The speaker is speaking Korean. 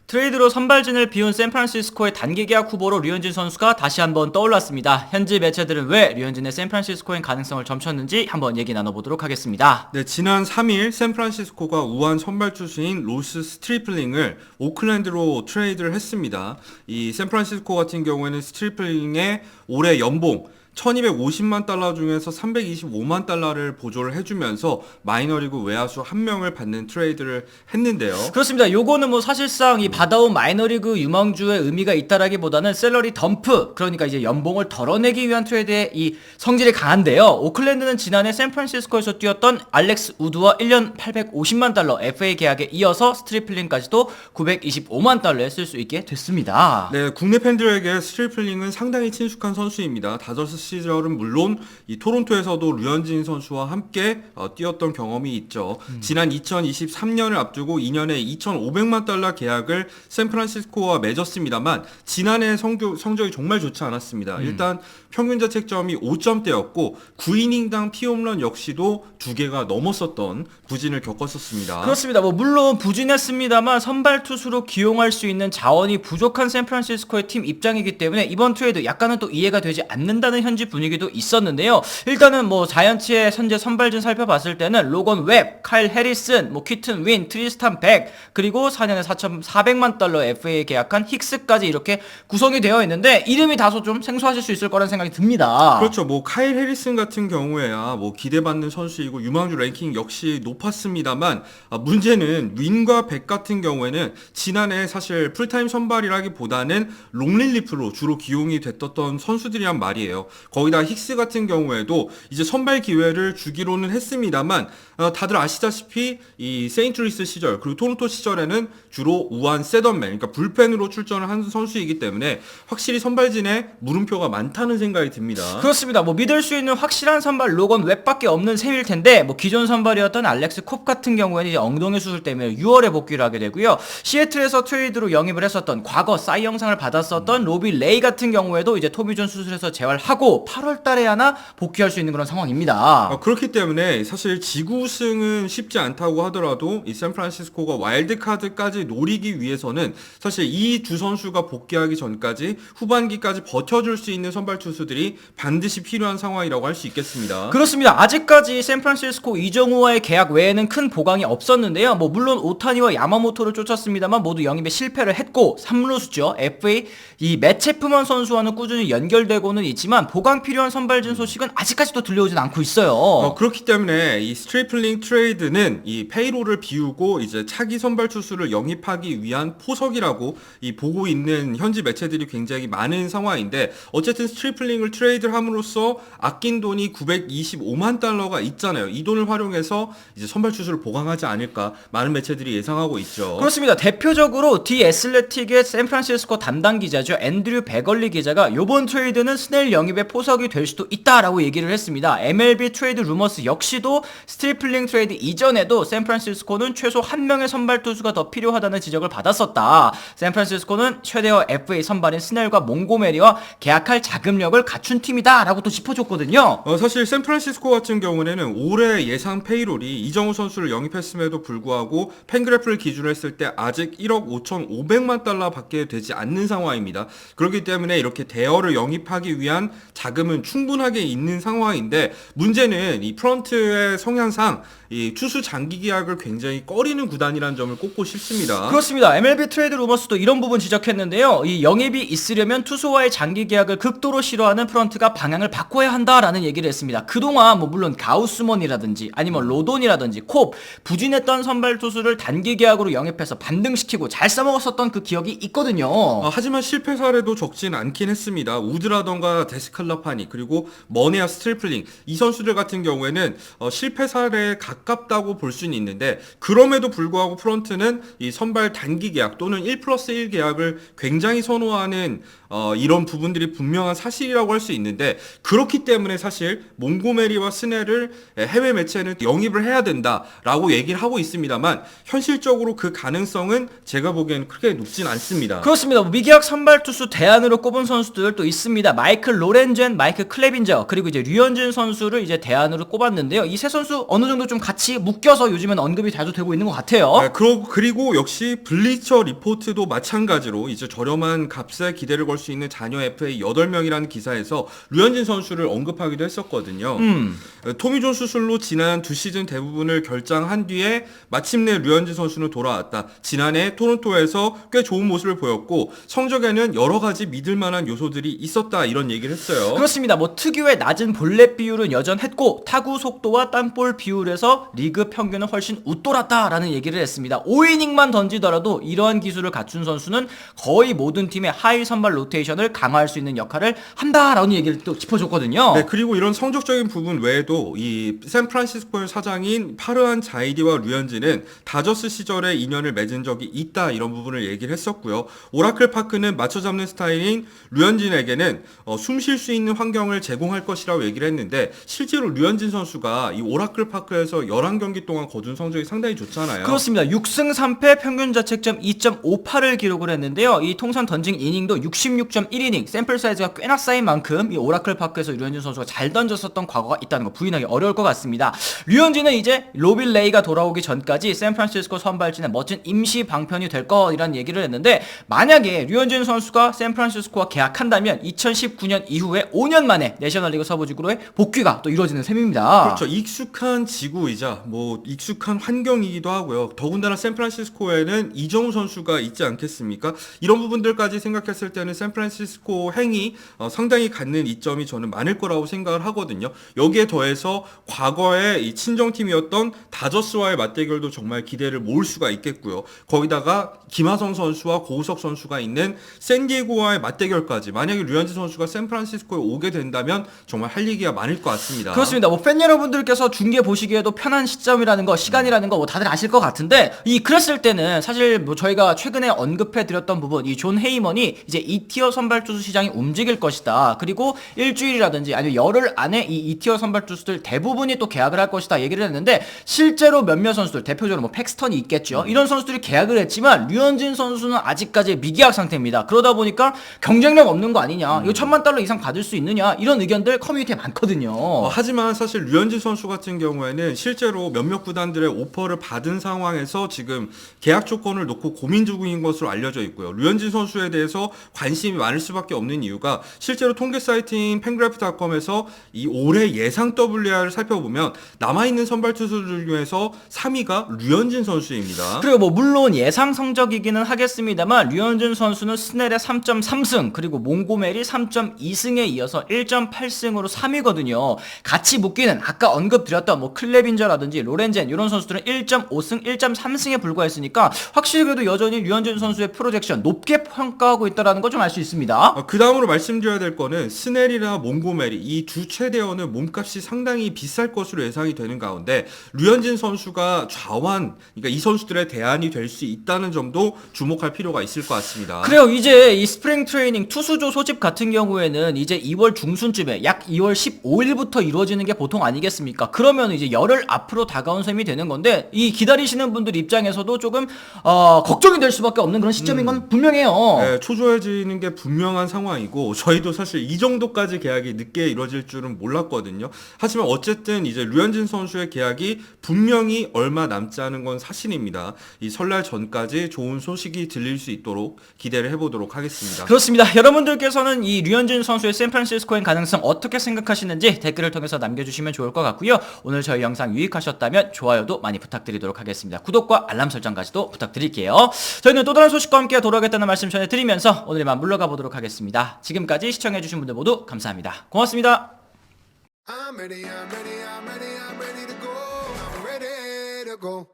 트레이드로 선발진을 비운 샌프란시스코의 단기 계약 후보로 류현진 선수가 다시 한번 떠올랐습니다. 현지 매체들은 왜 류현진의 샌프란시스코행 가능성을 점쳤는지 한번 얘기 나눠보도록 하겠습니다. 네, 지난 3일 샌프란시스코가 우한 선발 투수인 로스 스트리플링을 오클랜드로 트레이드를 했습니다. 이 샌프란시스코 같은 경우에는 스트리플링의 올해 연봉 1250만 달러 중에서 325만 달러를 보조를 해주면서 마이너리그 외야수 한 명을 받는 트레이드를 했는데요. 그렇습니다. 요거는 뭐 사실상 이 받아온 마이너리그 유망주의 의미가 있다라기보다는 샐러리 덤프, 그러니까 이제 연봉을 덜어내기 위한 트레이드의 이 성질이 강한데요. 오클랜드는 지난해 샌프란시스코에서 뛰었던 알렉스 우드와 1년 850만 달러 FA 계약에 이어서 스트리플링까지도 925만 달러에 쓸 수 있게 됐습니다. 네, 국내 팬들에게 스트리플링은 상당히 친숙한 선수입니다. 다저스 시절은 물론 이 토론토에서도 류현진 선수와 함께 뛰었던 경험이 있죠. 지난 2023년을 앞두고 2년에 2,500만 달러 계약을 샌프란시스코와 맺었습니다만 지난해 성적이 정말 좋지 않았습니다. 일단 평균 자책점이 5점대였고 9이닝당 피홈런 역시도 2개가 넘었었던 부진을 겪었었습니다. 그렇습니다. 뭐 물론 부진했습니다만 선발 투수로 기용할 수 있는 자원이 부족한 샌프란시스코의 팀 입장이기 때문에 이번 트레이드 약간은 또 이해가 되지 않는다는 현지 분위기도 있었는데요. 일단은 뭐 자이언츠의 현재 선발진 살펴봤을 때는 로건 웹, 카일 해리슨, 뭐 퀴튼 윈, 트리스탄 백, 그리고 4년에 4,400만 달러 FA에 계약한 힉스까지 이렇게 구성이 되어 있는데 이름이 다소 좀 생소하실 수 있을 거라는 생각이 듭니다. 그렇죠. 뭐 카일 해리슨 같은 경우에야 뭐 기대받는 선수이고 유망주 랭킹 역시 높았습니다만 문제는 윈과 백 같은 경우에는 지난해 사실 풀타임 선발이라기보다는 롱릴리프로 주로 기용이 됐던 선수들이란 말이에요. 거기다 힉스 같은 경우에도 이제 선발 기회를 주기로는 했습니다만 다들 아시다시피 이 세인트루이스 시절 그리고 토론토 시절에는 주로 우한 세던맨, 그러니까 불펜으로 출전을 한 선수이기 때문에 확실히 선발진에 물음표가 많다는 생각이 듭니다. 그렇습니다. 뭐 믿을 수 있는 확실한 선발 로건 웹밖에 없는 셈일 텐데 뭐 기존 선발이었던 알렉스 콥 같은 경우에는 이제 엉덩이 수술 때문에 6월에 복귀를 하게 되고요. 시애틀에서 트레이드로 영입을 했었던 과거 싸이 영상을 받았었던 로비 레이 같은 경우에도 이제 토미존 수술에서 재활하고 8월 달에 하나 복귀할 수 있는 그런 상황입니다. 그렇기 때문에 사실 지구 우승은 쉽지 않다고 하더라도 이 샌프란시스코가 와일드카드까지 노리기 위해서는 사실 이 두 선수가 복귀하기 전까지 후반기까지 버텨줄 수 있는 선발 투수들이 반드시 필요한 상황이라고 할 수 있겠습니다. 그렇습니다. 아직까지 샌프란시스코 이정우와의 계약 외에는 큰 보강이 없었는데요. 뭐 물론 오타니와 야마모토를 쫓았습니다만 모두 영입에 실패를 했고 3루수죠. FA 이 맷 체프먼 선수와는 꾸준히 연결되고는 있지만 보강 필요한 선발진 소식은 아직까지도 들려오진 않고 있어요. 그렇기 때문에 이 스트리플링 트레이드는 이 페이로를 비우고 이제 차기 선발 투수를 영입하기 위한 포석이라고 이 보고 있는 현지 매체들이 굉장히 많은 상황인데 어쨌든 스트리플링을 트레이드를 함으로써 아낀 돈이 925만 달러가 있잖아요. 이 돈을 활용해서 이제 선발 투수를 보강하지 않을까 많은 매체들이 예상하고 있죠. 그렇습니다. 대표적으로 디 애슬레틱의 샌프란시스코 담당 기자죠. 앤드류 베걸리 기자가 이번 트레이드는 스넬 영입의 포석이 될 수도 있다라고 얘기를 했습니다. MLB 트레이드 루머스 역시도 스트리플링 트레이드 이전에도 샌프란시스코는 최소 한 명의 선발 투수가 더 필요하다는 지적을 받았었다. 샌프란시스코는 최대어 FA 선발인 스넬과 몽고메리와 계약할 자금력을 갖춘 팀이다 라고 또 짚어줬거든요. 사실 샌프란시스코 같은 경우에는 올해 예상 페이롤이 이정우 선수를 영입했음에도 불구하고 팬그래프를 기준으로 했을 때 아직 1억 5,500만 달러 밖에 되지 않는 상황입니다. 그렇기 때문에 이렇게 대여를 영입하기 위한 자금은 충분하게 있는 상황인데 문제는 이 프런트의 성향상 이 투수 장기 계약을 굉장히 꺼리는 구단이라는 점을 꼽고 싶습니다. 그렇습니다. MLB 트레이드 루머스도 이런 부분 지적했는데요. 이 영입이 있으려면 투수와의 장기 계약을 극도로 싫어하는 프런트가 방향을 바꿔야 한다라는 얘기를 했습니다. 그동안 뭐 물론 가우스먼이라든지 아니면 로돈이라든지 콥 부진했던 선발 투수를 단기 계약으로 영입해서 반등시키고 잘 써먹었었던 그 기억이 있거든요. 하지만 실패 사례도 적진 않긴 했습니다. 우드라던가 데스칼라파니 그리고 머네아 스트리플링 이 선수들 같은 경우에는 실패 사례에 가깝다고 볼 수는 있는데 그럼에도 불구하고 프런트는 이 선발 단기 계약 또는 1+1 계약을 굉장히 선호하는 이런 부분들이 분명한 사실이라고 할 수 있는데 그렇기 때문에 사실 몽고메리와 스넬을 해외 매체는 영입을 해야 된다라고 얘기를 하고 있습니다만 현실적으로 그 가능성은 제가 보기에는 크게 높진 않습니다. 그렇습니다. 미계약 선발 투수 대안으로 꼽은 선수들 또 있습니다. 마이클 로렌젠, 마이클 클레빈저 그리고 이제 류현진 선수를 이제 대안으로 꼽았는데요. 이 세 선수 어느 정도 좀 같이 묶여서 요즘엔 언급이 자주 되고 있는 것 같아요. 네, 그리고 역시 블리처 리포트도 마찬가지로 이제 저렴한 값에 기대를 걸 수 있는 자녀 FA 8명이라는 기사에서 류현진 선수를 언급하기도 했었거든요. 토미존 수술로 지난 2시즌 대부분을 결장한 뒤에 마침내 류현진 선수는 돌아왔다. 지난해 토론토에서 꽤 좋은 모습을 보였고 성적에는 여러 가지 믿을 만한 요소들이 있었다 이런 얘기를 했어요. 그렇습니다. 뭐 특유의 낮은 볼넷 비율은 여전했고 타구 속도와 땅볼 비율에서 리그 평균은 훨씬 웃돌았다라는 얘기를 했습니다. 5이닝만 던지더라도 이러한 기술을 갖춘 선수는 거의 모든 팀의 하위 선발 로테이션을 강화할 수 있는 역할을 한다라는 얘기를 또 짚어줬거든요. 네, 그리고 이런 성적적인 부분 외에도 이 샌프란시스코의 사장인 파르한 자이디와 류현진은 다저스 시절에 인연을 맺은 적이 있다 이런 부분을 얘기를 했었고요. 오라클 파크는 맞춰 잡는 스타일인 류현진에게는 숨 쉴 수 있는 환경을 제공할 것이라고 얘기를 했는데 실제로 류현진 선수가 이 오라클 파크에서 11경기 동안 거둔 성적이 상당히 좋잖아요. 그렇습니다. 6승 3패 평균 자책점 2.58을 기록을 했는데요. 이 통산 던진 이닝도 66.1이닝, 샘플 사이즈가 꽤나 쌓인 만큼 이 오라클 파크에서 류현진 선수가 잘 던졌었던 과거가 있다는 거 부인하기 어려울 것 같습니다. 류현진은 이제 로빈 레이가 돌아오기 전까지 샌프란시스코 선발진의 멋진 임시 방편이 될 거라는 얘기를 했는데 만약에 류현진 선수가 샌프란시스코와 계약한다면 2019년 이후에 5년 만에 내셔널리그 서부지구로의 복귀가 또 이루어지는 셈입니다. 그렇죠. 익숙한 지구이자 뭐 익숙한 환경이기도 하고요. 더군다나 샌프란시스코에는 이정우 선수가 있지 않겠습니까? 이런 부분들까지 생각했을 때는 샌프란시스코 행이 상당히 갖는 이점이 저는 많을 거라고 생각을 하거든요. 여기에 더해서 과거에 이 친정팀이었던 다저스와의 맞대결도 정말 기대를 모을 수가 있겠고요. 거기다가 김하성 선수와 고우석 선수가 있는 샌디에고와의 맞대결까지 만약에 류현진 선수가 샌프란시스코에 오게 된다면 정말 할 얘기가 많을 것 같습니다. 그렇습니다. 뭐 팬 여러분들께서 중계 보시기에도 편한 시점이라는 거, 시간이라는 거 뭐 다들 아실 것 같은데 그랬을 때는 사실 뭐 저희가 최근에 언급해 드렸던 부분 이 존 헤이먼이 이제 2티어 선발 투수 시장이 움직일 것이다. 그리고 일주일이라든지 아니면 열흘 안에 이 2티어 선발 투수들 대부분이 또 계약을 할 것이다 얘기를 했는데 실제로 몇몇 선수들 대표적으로 뭐 팩스턴이 있겠죠. 이런 선수들이 계약을 했지만 류현진 선수는 아직까지 미계약 상태입니다. 그러다 보니까 경쟁력 없는 거 아니냐. 이거 $1000,000 이상 받을 수 있느냐. 이런 의견들 커뮤니티에 많거든요. 하지만 사실 류현진 선수 같은 경우에는 실제로 몇몇 구단들의 오퍼를 받은 상황에서 지금 계약 조건을 놓고 고민 중인 것으로 알려져 있고요. 류현진 선수에 대해서 관심이 많을 수밖에 없는 이유가 실제로 통계 사이트인 팬그래프닷컴에서 이 올해 예상 WR을 살펴보면 남아있는 선발 투수들 중에서 3위가 류현진 선수입니다. 그리고 뭐 물론 예상 성적이기는 하겠습니다만 류현진 선수는 스넬의 3.3승 그리고 몽고메리 3.2승에 이어서 1.8승으로 3위거든요. 같이 묶이는 아까 언급드렸던 뭐 클레빈저라든지 로렌젠 이런 선수들은 1.5승, 1.3승에 불과했으니까 확실히 그래도 여전히 류현진 선수의 프로젝션 높게 평가하고 있다는 거 좀 알 수 있습니다. 그 다음으로 말씀드려야 될 거는 스넬이나 몽고메리 이 두 최대어는 몸값이 상당히 비쌀 것으로 예상이 되는 가운데 류현진 선수가 좌완, 그러니까 이 선수들의 대안이 될 수 있다는 점도 주목할 필요가 있을 것 같습니다. 그래요. 이제 이 스프링 트레이닝 투수조 소집 같은 경우에는 이제 2월 중순쯤에 약 2월 15일부터 이루어지는 게 보통 아니겠습니까? 그러면 이제 열흘 앞으로 다가온 셈이 되는 건데 이 기다리시는 분들 입장에서도 조금 걱정이 될 수밖에 없는 그런 시점인 건 분명해요. 네, 초조해지는 게 분명한 상황이고 저희도 사실 이 정도까지 계약이 늦게 이루어질 줄은 몰랐거든요. 하지만 어쨌든 이제 류현진 선수의 계약이 분명히 얼마 남지 않은 건 사실입니다. 이 설날 전까지 좋은 소식이 들릴 수 있도록 기대를 해보도록 하겠습니다. 그렇습니다. 여러분들께서는 이 류현진 선수의 샌프란시스코행 가능성 어떻게 생각하시는지 댓글을 통해서 남겨주시면 좋을 것 같고요. 오늘 저희 영상 유익하셨다면 좋아요도 많이 부탁드리도록 하겠습니다. 구독과 알람 설정까지도 부탁드릴게요. 저희는 또 다른 소식과 함께 돌아오겠다는 말씀 전해드리면서 오늘 이만 물러가 보도록 하겠습니다. 지금까지 시청해주신 분들 모두 감사합니다. 고맙습니다. I'm ready to go. I'm ready to go.